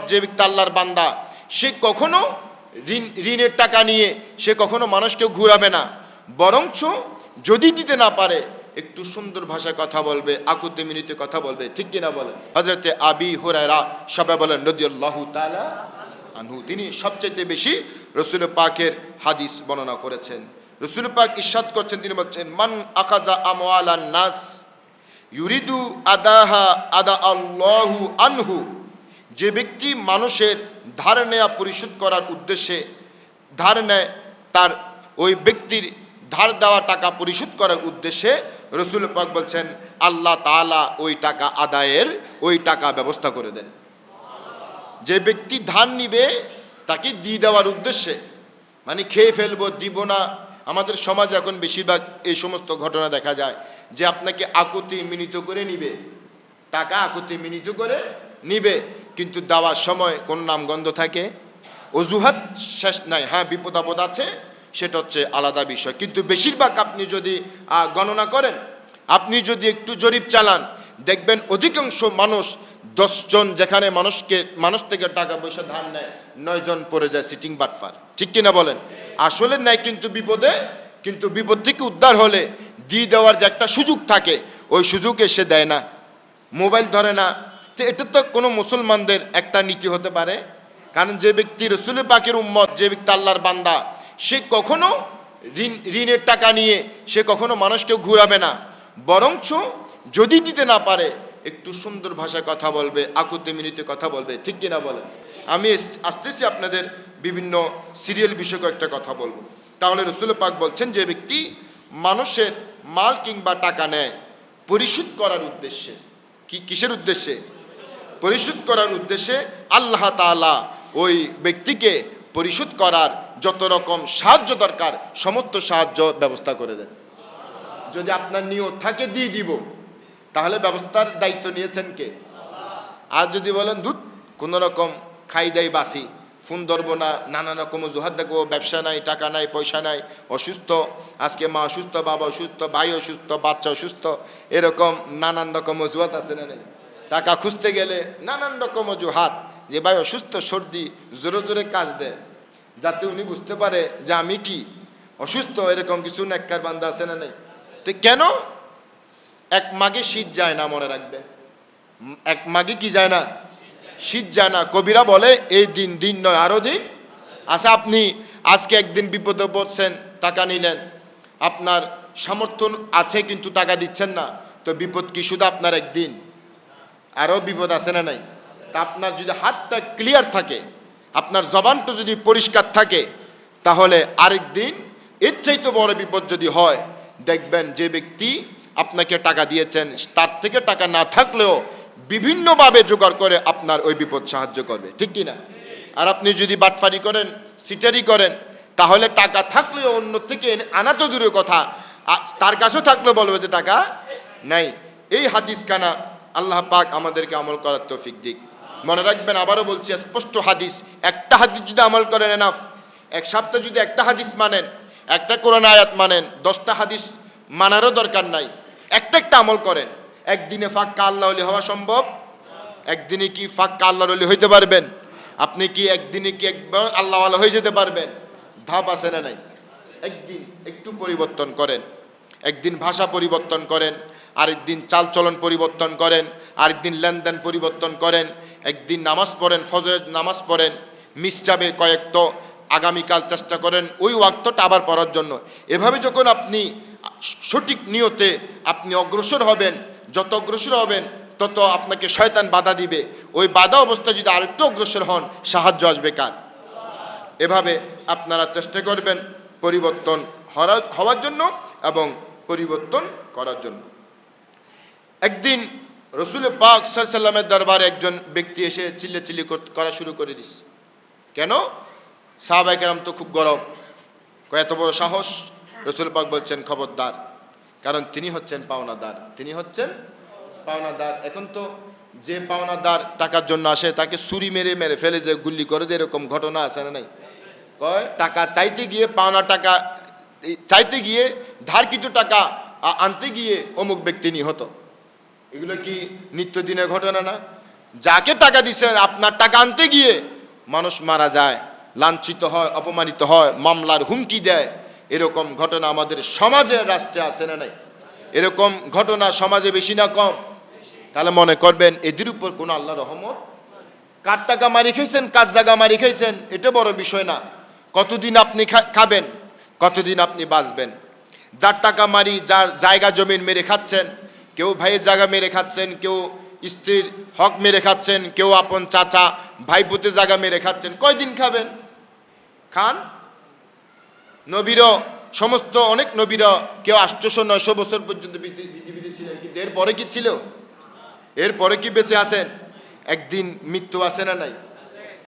যে ব্যক্তি আল্লাহর বান্দা, সে কখনো ঋণের টাকা নিয়ে সে কখনো মানুষকে ঘুরাবে না, বরঞ্চ যদি দিতে না পারে একটু সুন্দর ভাষায় কথা বলবে, আকুতি মিনতি কথা বলবে। ঠিক কিনা বলেন? হযরতে আবি হুরায়রা সবাই বলেন রাদিয়াল্লাহু তাআলা আনহু, তিনি সবচেয়ে বেশি রাসূল পাকের হাদিস বর্ণনা করেছেন। রাসূল পাক ইরশাদ করছেন, তিনি বলছেন, মান আখাযা আমওয়ালান নাস ইউরিদু আদাহা আদা আল্লাহু আনহু, যে ব্যক্তি মানুষের ধার নেয়া পরিশোধ করার উদ্দেশ্যে ধার নেয়, তার ওই ব্যক্তির ধার দেওয়া টাকা পরিশোধ করার উদ্দেশ্যে রাসূল পাক বলছেন আল্লাহ তাআলা ওই টাকা আদায়ের ওই টাকা ব্যবস্থা করে দেন। যে ব্যক্তি ধার নিবে তাকে দিয়ে দেওয়ার উদ্দেশ্যে, মানে খেয়ে ফেলবো, দিব না। আমাদের সমাজে এখন বেশিরভাগ এই সমস্ত ঘটনা দেখা যায় যে আপনাকে আকুতি মিনিত করে নিবে, টাকা আকুতি মিনিত করে নিবে, কিন্তু দেওয়ার সময় কোন নামগন্ধ থাকে, অজুহাত শেষ নাই। হ্যাঁ, বিপদ আপদ আছে, সেটা হচ্ছে আলাদা বিষয়। কিন্তু বেশিরভাগ আপনি যদি গণনা করেন, আপনি যদি একটু জরিপ চালান, দেখবেন অধিকাংশ মানুষ 10 জন যেখানে মানুষ থেকে টাকা পয়সা ধার নেয়, 9 জন পড়ে যায় সিটিং বাটফার। ঠিক কিনা বলেন? আসলে নেয় কিন্তু বিপদে, কিন্তু বিপদ থেকে উদ্ধার হলে দিয়ে দেওয়ার যে একটা সুযোগ থাকে, ওই সুযোগে সে দেয় না, মোবাইল ধরে না। তো এটা তো কোনো মুসলমানদের একটা নীতি হতে পারে? কারণ যে ব্যক্তি রাসূল পাকের উম্মত, যে ব্যক্তি আল্লাহর বান্দা, সে কখনো ঋণের টাকা নিয়ে সে কখনো মানুষকে ঘুরাবে না, বরঞ্চ যদি দিতে না পারে একটু সুন্দর ভাষায় কথা বলবে, আকুতি মিনতি কথা বলবে। ঠিক কিনা বলেন? আমি আসতেছি আপনাদের বিভিন্ন সিরিয়াল বিষয়ক একটা কথা বলবো। তাহলে রাসূল পাক বলছেন, যে ব্যক্তি মানুষের মাল কিংবা টাকা নেয় পরিশোধ করার উদ্দেশ্যে, কিসের উদ্দেশ্যে? পরিশোধ করার উদ্দেশ্যে, আল্লাহ তাআলা ওই ব্যক্তিকে পরিশোধ করার যত রকম সাহায্য দরকার সমস্ত সাহায্য ব্যবস্থা করে দেন। যদি আপনার নিয়ত থাকে দিয়ে দিব, তাহলে ব্যবস্থার দায়িত্ব নিয়েছেন কে? আর যদি বলেন দুধ কোনো রকম খাই দেয় বাসি, ফোন ধরবো না, নানা রকম অজুহাত দেখবো, ব্যবসা নাই, টাকা নাই, পয়সা নাই, অসুস্থ, আজকে মা অসুস্থ, বাবা অসুস্থ, ভাই অসুস্থ, বাচ্চা অসুস্থ, এরকম নানান রকম অজুহাত আছে না নেই? টাকা খুঁজতে গেলে নানান রকম অজুহাত, যে ভাই অসুস্থ, সর্দি, জোরে জোরে কাজ দেয়, যাতে উনি বুঝতে পারে যে আমি কি অসুস্থ। এরকম কিছু নেককার বান্দা আছে না নেই? তো কেন? এক মাগে শীত যায় না, মনে রাখবেন, এক মাগে কি যায় না? শীত যায় না। কবিরা বলে এই দিন দিন নয় আরো দিন। আচ্ছা, আপনি আজকে একদিন বিপদে পড়ছেন, টাকা নিলেন, আপনার সামর্থ্য আছে কিন্তু টাকা দিচ্ছেন না, তো বিপদ কি শুধু আপনার একদিন? আরও বিপদ আছে না নাই? তা আপনার যদি হাতটা ক্লিয়ার থাকে, আপনার জবানটা যদি পরিষ্কার থাকে, তাহলে আরেক দিন এর চাইতে বড় বিপদ যদি হয়, দেখবেন যে ব্যক্তি আপনাকে টাকা দিয়েছেন তার থেকে টাকা না থাকলেও বিভিন্নভাবে জোগাড় করে আপনার ওই বিপদ সাহায্য করবে। ঠিক কিনা? আর আপনি যদি বাটফারি করেন, সিটারি করেন, তাহলে টাকা থাকলেও অন্য থেকে আনা তো দূরের কথা, তার কাছেও থাকলেও বলবে যে টাকা নাই। এই হাদিস কানা আল্লাহ পাক আমাদেরকে আমল করার তৌফিক দিক। মনে রাখবেন, আবারও বলছি, স্পষ্ট হাদিস, একটা হাদিস যদি আমল করেন এনাফ। এক সপ্তাহে যদি একটা হাদিস মানেন, একটা কোরআন আয়াত মানেন, 10টা হাদিস মানারও দরকার নাই, একটা একটা আমল করেন। একদিনে ফাক্কা আল্লাহ ওলি হওয়া সম্ভব? একদিনে কি ফাক্কা আল্লাহর ওলি হইতে পারবেন? আপনি কি একদিনে কি একবার আল্লাহ ওয়ালা হয়ে যেতে পারবেন? ধাপ আছে না নাই? একদিন একটু পরিবর্তন করেন, একদিন ভাষা পরিবর্তন করেন, আরেকদিন চালচলন পরিবর্তন করেন, আরেকদিন লেনদেন পরিবর্তন করেন, একদিন নামাজ পড়েন, ফজরের নামাজ পড়েন, মিস যাবে কয়েক, তো আগামীকাল চেষ্টা করেন ওই ওয়াক্তটা আবার পড়ার জন্য। এভাবে যখন আপনি সঠিক নিয়তে আপনি অগ্রসর হবেন, যত অগ্রসর হবেন তত আপনাকে শয়তান বাধা দিবে। ওই বাধা অবস্থায় যদি আরেকটু অগ্রসর হন, সাহায্য আসবে কার? এভাবে আপনারা চেষ্টা করবেন পরিবর্তন হওয়ার জন্য এবং পরিবর্তন করার জন্য। একদিন রাসূল পাক সাল্লাল্লাহু আলাইহি ওয়াসাল্লামের দরবারে একজন ব্যক্তি এসে চিল্লাচিল্লি করা শুরু করে দিস। কেন? সাহাবায়ে কেরাম তো খুব গরম, এত বড় সাহস! রাসূল পাক বলছেন খবরদার, কারণ তিনি হচ্ছেন পাওনাদার, তিনি হচ্ছেন পাওনাদার। এখন তো যে পাওনাদার টাকার জন্য আসে তাকে ছুরি মেরে মেরে ফেলে, যে গুলি করে, যে এরকম ঘটনা আছে না নাই? কয় টাকা চাইতে গিয়ে, পাওনা টাকা চাইতে গিয়ে, ধারকৃত টাকা আনতে গিয়ে অমুক ব্যক্তি নিহত। এগুলো কি নিত্যদিনের ঘটনা না? যাকে টাকা দিচ্ছেন আপনার টাকা আনতে গিয়ে মানুষ মারা যায়, লাঞ্ছিত হয়, অপমানিত হয়, মামলার হুমকি দেয়। এরকম ঘটনা আমাদের সমাজে, রাষ্ট্রে আছে না নাই? এরকম ঘটনা সমাজে বেশি না কম? তাহলে মনে করবেন এদের উপর কোনো আল্লাহ রহমত? কার টাকা মারি খাইছেন, কার জায়গা মারি খাইছেন, এটা বড় বিষয় না। কতদিন আপনি খাবেন, কতদিন আপনি বাঁচবেন। যার টাকা মারি, যার জায়গা জমিন মেরে খাচ্ছেন, কেউ ভাইয়ের জায়গা মেরে খাচ্ছেন, কেউ স্ত্রীর হক মেরে খাচ্ছেন, কেউ আপন চাচা ভাইপুতের জায়গা মেরে খাচ্ছেন, কয়দিন খাবেন? খান। নবীরও সমস্ত অনেক নবীরা কেউ 800-900 বছর পর্যন্ত পৃথিবীতে ছিলেন, কিন্তু এরপরে কি ছিল? এরপরে কি বেঁচে আছেন? একদিন মৃত্যু আছে না নাই?